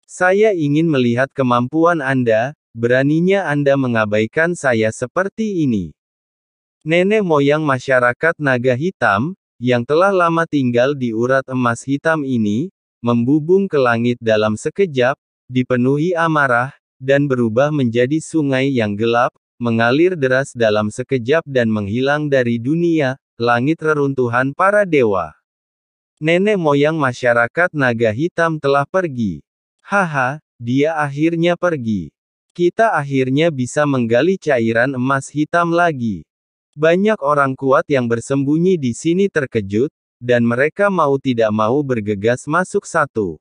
Saya ingin melihat kemampuan Anda, beraninya Anda mengabaikan saya seperti ini. Nenek moyang masyarakat naga hitam, yang telah lama tinggal di urat emas hitam ini, membubung ke langit dalam sekejap, dipenuhi amarah, dan berubah menjadi sungai yang gelap, mengalir deras dalam sekejap dan menghilang dari dunia, langit reruntuhan para dewa. Nenek moyang masyarakat naga hitam telah pergi. Haha, dia akhirnya pergi. Kita akhirnya bisa menggali cairan emas hitam lagi. Banyak orang kuat yang bersembunyi di sini terkejut, dan mereka mau tidak mau bergegas masuk satu.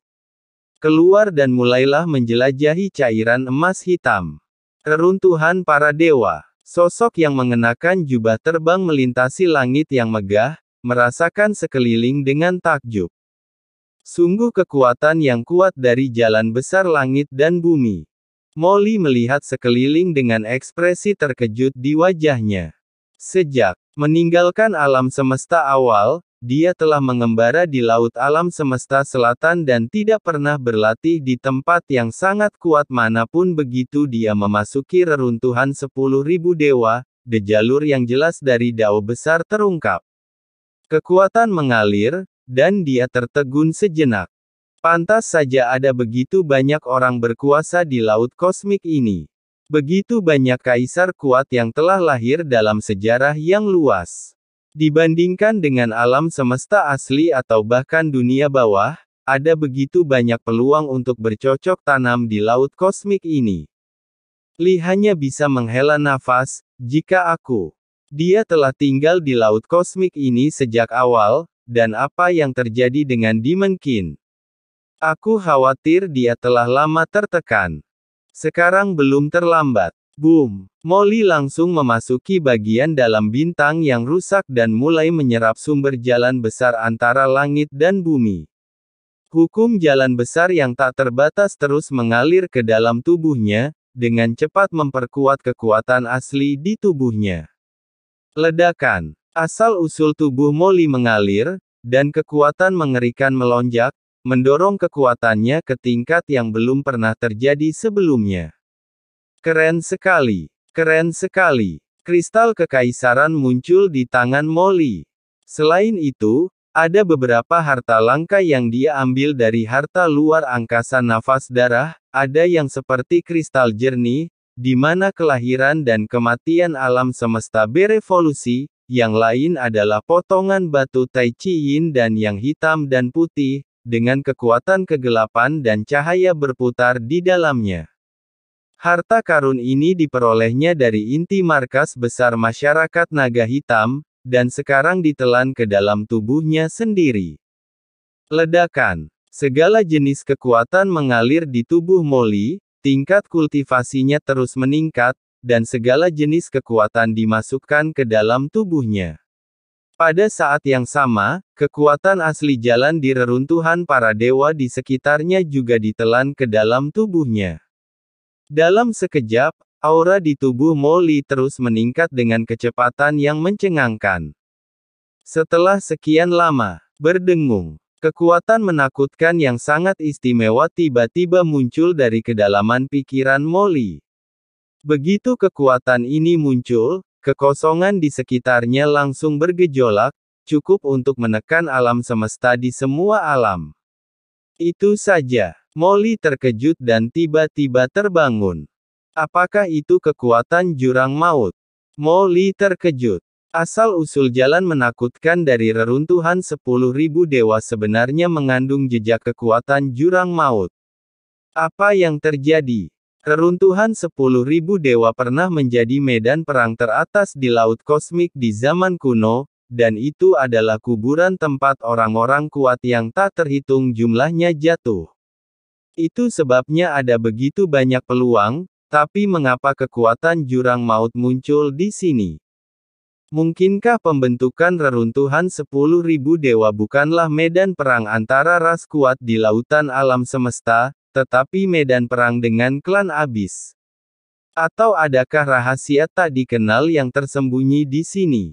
Keluar dan mulailah menjelajahi cairan emas hitam. Reruntuhan para dewa. Sosok yang mengenakan jubah terbang melintasi langit yang megah, merasakan sekeliling dengan takjub. Sungguh kekuatan yang kuat dari jalan besar langit dan bumi. Molly melihat sekeliling dengan ekspresi terkejut di wajahnya. Sejak meninggalkan alam semesta awal, dia telah mengembara di laut alam semesta selatan dan tidak pernah berlatih di tempat yang sangat kuat manapun begitu dia memasuki reruntuhan 10.000 dewa, de jalur yang jelas dari Dao besar terungkap. Kekuatan mengalir, dan dia tertegun sejenak. Pantas saja ada begitu banyak orang berkuasa di laut kosmik ini. Begitu banyak kaisar kuat yang telah lahir dalam sejarah yang luas. Dibandingkan dengan alam semesta asli atau bahkan dunia bawah, ada begitu banyak peluang untuk bercocok tanam di laut kosmik ini. Li hanya bisa menghela nafas, jika dia telah tinggal di laut kosmik ini sejak awal, dan apa yang terjadi dengan Demon King? Aku khawatir dia telah lama tertekan. Sekarang belum terlambat. Boom! Molly langsung memasuki bagian dalam bintang yang rusak dan mulai menyerap sumber jalan besar antara langit dan bumi. Hukum jalan besar yang tak terbatas terus mengalir ke dalam tubuhnya, dengan cepat memperkuat kekuatan asli di tubuhnya. Ledakan. Asal-usul tubuh Molly mengalir, dan kekuatan mengerikan melonjak, mendorong kekuatannya ke tingkat yang belum pernah terjadi sebelumnya. Keren sekali. Keren sekali. Kristal kekaisaran muncul di tangan Molly. Selain itu, ada beberapa harta langka yang dia ambil dari harta luar angkasa nafas darah, ada yang seperti kristal jernih, di mana kelahiran dan kematian alam semesta berevolusi, yang lain adalah potongan batu Tai Chi Yin dan yang hitam dan putih, dengan kekuatan kegelapan dan cahaya berputar di dalamnya. Harta karun ini diperolehnya dari inti markas besar masyarakat naga hitam, dan sekarang ditelan ke dalam tubuhnya sendiri. Ledakan. Segala jenis kekuatan mengalir di tubuh Molly, tingkat kultivasinya terus meningkat, dan segala jenis kekuatan dimasukkan ke dalam tubuhnya. Pada saat yang sama, kekuatan asli jalan di reruntuhan para dewa di sekitarnya juga ditelan ke dalam tubuhnya. Dalam sekejap, aura di tubuh Molly terus meningkat dengan kecepatan yang mencengangkan. Setelah sekian lama berdengung, kekuatan menakutkan yang sangat istimewa tiba-tiba muncul dari kedalaman pikiran Molly. Begitu kekuatan ini muncul, kekosongan di sekitarnya langsung bergejolak, cukup untuk menekan alam semesta di semua alam. Itu saja. Molly terkejut dan tiba-tiba terbangun. Apakah itu kekuatan jurang maut? Molly terkejut. Asal-usul jalan menakutkan dari reruntuhan 10.000 dewa sebenarnya mengandung jejak kekuatan jurang maut. Apa yang terjadi? Reruntuhan 10.000 dewa pernah menjadi medan perang teratas di laut kosmik di zaman kuno, dan itu adalah kuburan tempat orang-orang kuat yang tak terhitung jumlahnya jatuh. Itu sebabnya ada begitu banyak peluang, tapi mengapa kekuatan jurang maut muncul di sini? Mungkinkah pembentukan reruntuhan 10.000 dewa bukanlah medan perang antara ras kuat di lautan alam semesta, tetapi medan perang dengan klan abis? Atau adakah rahasia tak dikenal yang tersembunyi di sini?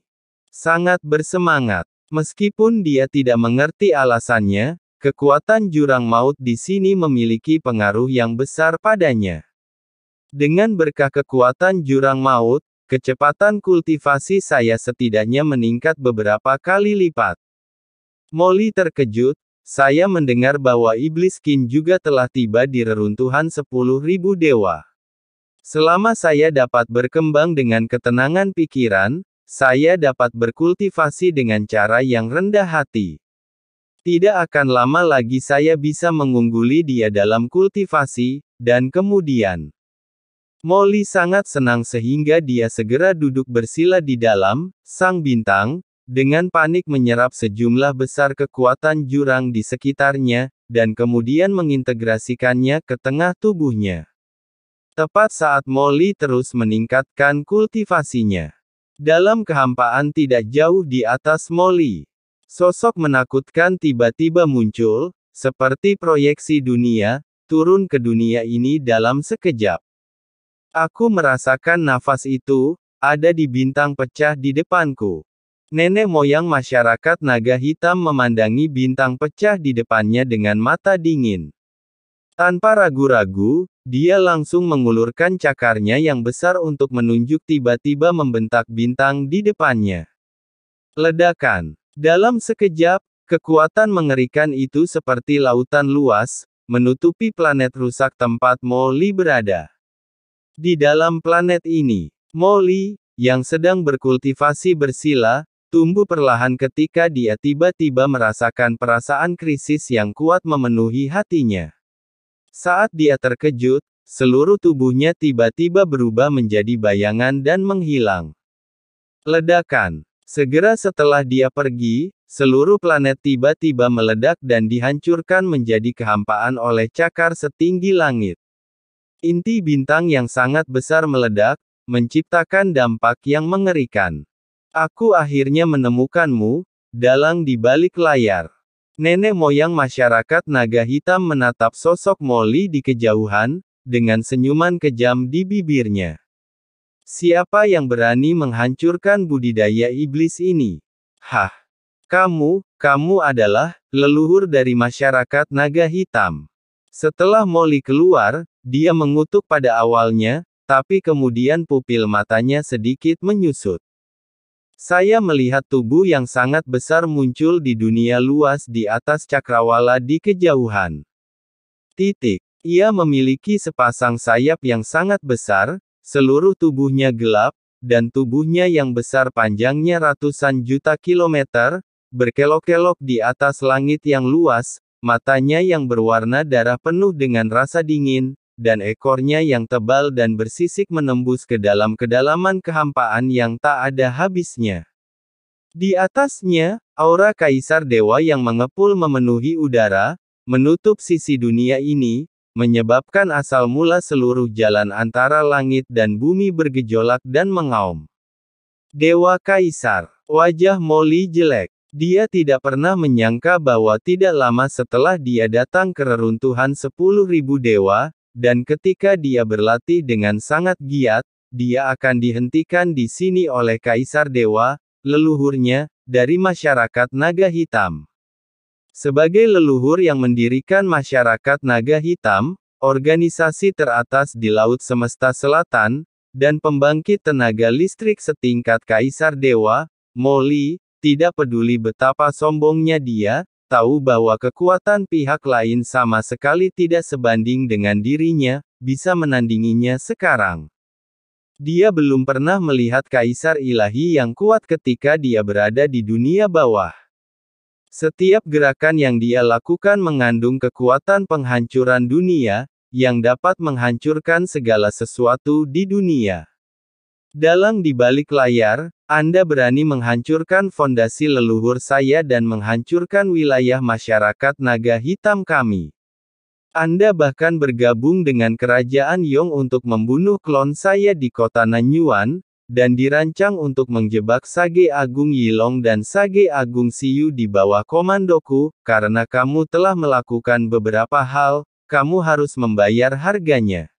Sangat bersemangat. Meskipun dia tidak mengerti alasannya, kekuatan jurang maut di sini memiliki pengaruh yang besar padanya. Dengan berkah kekuatan jurang maut, kecepatan kultivasi saya setidaknya meningkat beberapa kali lipat. Molly terkejut, saya mendengar bahwa Iblis Kin juga telah tiba di reruntuhan 10.000 dewa. Selama saya dapat berkembang dengan ketenangan pikiran, saya dapat berkultivasi dengan cara yang rendah hati. Tidak akan lama lagi saya bisa mengungguli dia dalam kultivasi, dan kemudian Molly sangat senang sehingga dia segera duduk bersila di dalam sang bintang, dengan panik menyerap sejumlah besar kekuatan jurang di sekitarnya, dan kemudian mengintegrasikannya ke tengah tubuhnya. Tepat saat Molly terus meningkatkan kultivasinya. Dalam kehampaan tidak jauh di atas Molly, sosok menakutkan tiba-tiba muncul, seperti proyeksi dunia, turun ke dunia ini dalam sekejap. Aku merasakan nafas itu, ada di bintang pecah di depanku. Nenek moyang masyarakat naga hitam memandangi bintang pecah di depannya dengan mata dingin. Tanpa ragu-ragu, dia langsung mengulurkan cakarnya yang besar untuk menunjuk tiba-tiba membentak bintang di depannya. Ledakan. Dalam sekejap, kekuatan mengerikan itu seperti lautan luas, menutupi planet rusak tempat Molly berada. Di dalam planet ini, Molly, yang sedang berkultivasi bersila, tumbuh perlahan ketika dia tiba-tiba merasakan perasaan krisis yang kuat memenuhi hatinya. Saat dia terkejut, seluruh tubuhnya tiba-tiba berubah menjadi bayangan dan menghilang. Ledakan. Segera setelah dia pergi, seluruh planet tiba-tiba meledak dan dihancurkan menjadi kehampaan oleh cakar setinggi langit. Inti bintang yang sangat besar meledak, menciptakan dampak yang mengerikan. Aku akhirnya menemukanmu, dalang di balik layar. Nenek moyang masyarakat naga hitam menatap sosok Molly di kejauhan, dengan senyuman kejam di bibirnya. Siapa yang berani menghancurkan budidaya iblis ini? Hah? Kamu adalah leluhur dari masyarakat naga hitam. Setelah Molly keluar, dia mengutuk pada awalnya, tapi kemudian pupil matanya sedikit menyusut. Saya melihat tubuh yang sangat besar muncul di dunia luas di atas cakrawala di kejauhan. Ia memiliki sepasang sayap yang sangat besar, seluruh tubuhnya gelap, dan tubuhnya yang besar panjangnya ratusan juta kilometer, berkelok-kelok di atas langit yang luas, matanya yang berwarna darah penuh dengan rasa dingin, dan ekornya yang tebal dan bersisik menembus ke dalam kedalaman kehampaan yang tak ada habisnya. Di atasnya, aura kaisar dewa yang mengepul memenuhi udara, menutup sisi dunia ini, menyebabkan asal mula seluruh jalan antara langit dan bumi bergejolak dan mengaum. Dewa Kaisar. Wajah Molly jelek. Dia tidak pernah menyangka bahwa tidak lama setelah dia datang ke reruntuhan 10.000 dewa, dan ketika dia berlatih dengan sangat giat, dia akan dihentikan di sini oleh Kaisar Dewa, leluhurnya, dari masyarakat naga hitam. Sebagai leluhur yang mendirikan masyarakat naga hitam, organisasi teratas di Laut Semesta Selatan, dan pembangkit tenaga listrik setingkat Kaisar Dewa, Molly, tidak peduli betapa sombongnya dia, tahu bahwa kekuatan pihak lain sama sekali tidak sebanding dengan dirinya, bisa menandinginya sekarang. Dia belum pernah melihat kaisar ilahi yang kuat ketika dia berada di dunia bawah. Setiap gerakan yang dia lakukan mengandung kekuatan penghancuran dunia, yang dapat menghancurkan segala sesuatu di dunia. Dalang di balik layar, Anda berani menghancurkan fondasi leluhur saya dan menghancurkan wilayah masyarakat naga hitam kami. Anda bahkan bergabung dengan kerajaan Yong untuk membunuh klon saya di kota Nanyuan, dan dirancang untuk menjebak Sage Agung Yilong dan Sage Agung Siyu di bawah komandoku, karena kamu telah melakukan beberapa hal, kamu harus membayar harganya.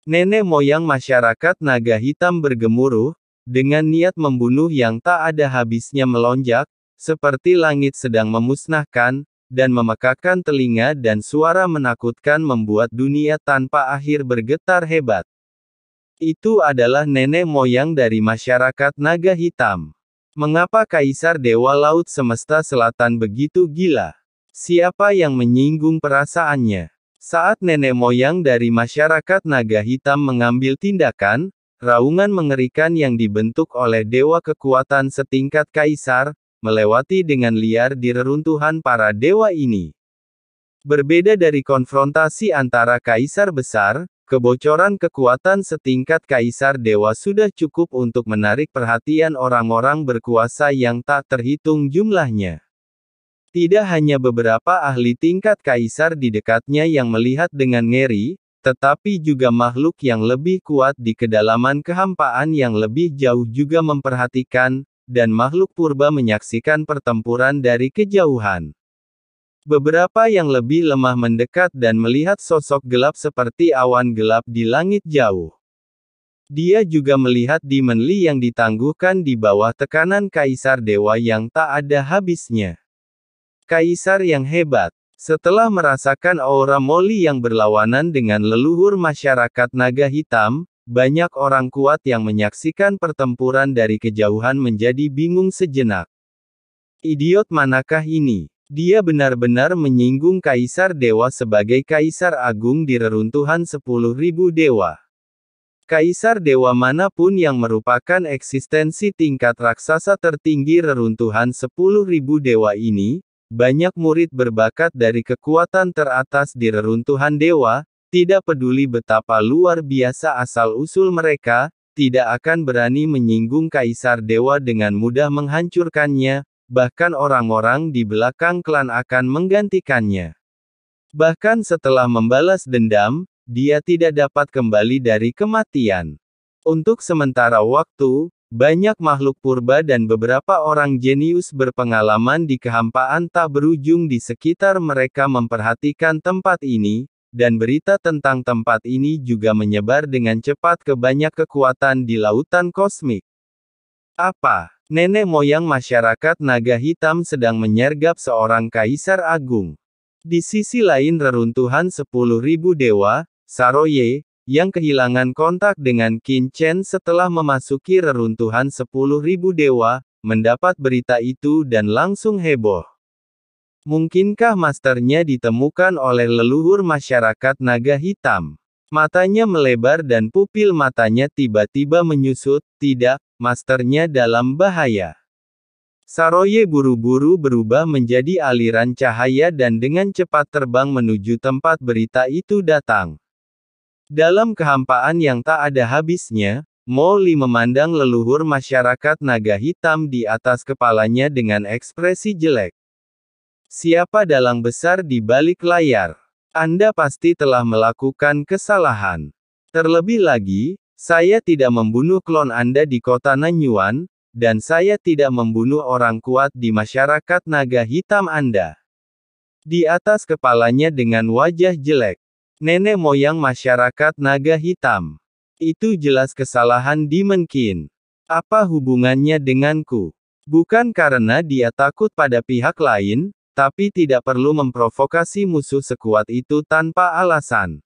Nenek moyang masyarakat naga hitam bergemuruh, dengan niat membunuh yang tak ada habisnya melonjak, seperti langit sedang memusnahkan, dan memekakan telinga dan suara menakutkan membuat dunia tanpa akhir bergetar hebat. Itu adalah nenek moyang dari masyarakat naga hitam. Mengapa Kaisar Dewa Laut Semesta Selatan begitu gila? Siapa yang menyinggung perasaannya? Saat nenek moyang dari masyarakat naga hitam mengambil tindakan, raungan mengerikan yang dibentuk oleh dewa kekuatan setingkat kaisar, melewati dengan liar di reruntuhan para dewa ini. Berbeda dari konfrontasi antara kaisar besar, kebocoran kekuatan setingkat kaisar dewa sudah cukup untuk menarik perhatian orang-orang berkuasa yang tak terhitung jumlahnya. Tidak hanya beberapa ahli tingkat kaisar di dekatnya yang melihat dengan ngeri, tetapi juga makhluk yang lebih kuat di kedalaman kehampaan yang lebih jauh juga memperhatikan, dan makhluk purba menyaksikan pertempuran dari kejauhan. Beberapa yang lebih lemah mendekat dan melihat sosok gelap seperti awan gelap di langit jauh. Dia juga melihat Demon Lee yang ditangguhkan di bawah tekanan kaisar dewa yang tak ada habisnya. Kaisar yang hebat. Setelah merasakan aura Molly yang berlawanan dengan leluhur masyarakat naga hitam, banyak orang kuat yang menyaksikan pertempuran dari kejauhan menjadi bingung sejenak. Idiot manakah ini? Dia benar-benar menyinggung Kaisar Dewa sebagai Kaisar Agung di reruntuhan 10.000 dewa. Kaisar Dewa manapun yang merupakan eksistensi tingkat raksasa tertinggi reruntuhan 10.000 dewa ini, banyak murid berbakat dari kekuatan teratas di reruntuhan dewa, tidak peduli betapa luar biasa asal-usul mereka, tidak akan berani menyinggung Kaisar Dewa dengan mudah menghancurkannya, bahkan orang-orang di belakang klan akan menggantikannya. Bahkan setelah membalas dendam, dia tidak dapat kembali dari kematian. Untuk sementara waktu, banyak makhluk purba dan beberapa orang jenius berpengalaman di kehampaan tak berujung di sekitar mereka memperhatikan tempat ini, dan berita tentang tempat ini juga menyebar dengan cepat ke banyak kekuatan di lautan kosmik. Apa? Nenek moyang masyarakat naga hitam sedang menyergap seorang kaisar agung. Di sisi lain reruntuhan 10.000 dewa, Saroye, yang kehilangan kontak dengan Qin Chen setelah memasuki reruntuhan 10.000 dewa, mendapat berita itu dan langsung heboh. Mungkinkah masternya ditemukan oleh leluhur masyarakat naga hitam? Matanya melebar dan pupil matanya tiba-tiba menyusut, tidak, masternya dalam bahaya. Saroye buru-buru berubah menjadi aliran cahaya dan dengan cepat terbang menuju tempat berita itu datang. Dalam kehampaan yang tak ada habisnya, Molly memandang leluhur masyarakat naga hitam di atas kepalanya dengan ekspresi jelek. Siapa dalang besar di balik layar? Anda pasti telah melakukan kesalahan. Terlebih lagi, saya tidak membunuh klon Anda di kota Nanyuan, dan saya tidak membunuh orang kuat di masyarakat naga hitam Anda. Di atas kepalanya dengan wajah jelek. Nenek moyang masyarakat naga hitam. Itu jelas kesalahan Demon King. Apa hubungannya denganku? Bukan karena dia takut pada pihak lain, tapi tidak perlu memprovokasi musuh sekuat itu tanpa alasan.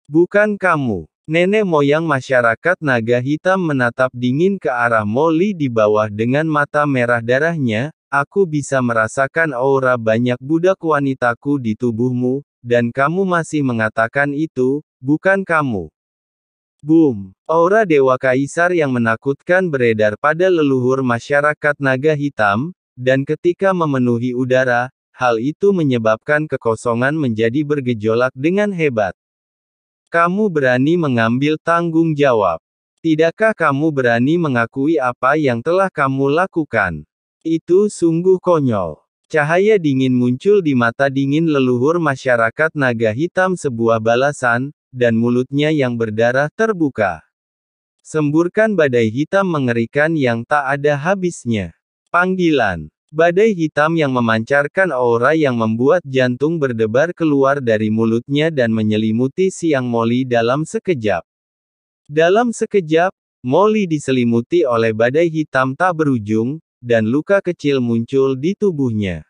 Bukan kamu. Nenek moyang masyarakat naga hitam menatap dingin ke arah Molly di bawah dengan mata merah darahnya. Aku bisa merasakan aura banyak budak wanitaku di tubuhmu, dan kamu masih mengatakan itu, bukan kamu. Boom! Aura Dewa Kaisar yang menakutkan beredar pada leluhur masyarakat naga hitam, dan ketika memenuhi udara, hal itu menyebabkan kekosongan menjadi bergejolak dengan hebat. Kamu berani mengambil tanggung jawab. Tidakkah kamu berani mengakui apa yang telah kamu lakukan? Itu sungguh konyol. Cahaya dingin muncul di mata dingin leluhur masyarakat naga hitam sebuah balasan, dan mulutnya yang berdarah terbuka. Semburkan badai hitam mengerikan yang tak ada habisnya. Panggilan. Badai hitam yang memancarkan aura yang membuat jantung berdebar keluar dari mulutnya dan menyelimuti siang Molly dalam sekejap. Dalam sekejap, Molly diselimuti oleh badai hitam tak berujung, dan luka kecil muncul di tubuhnya.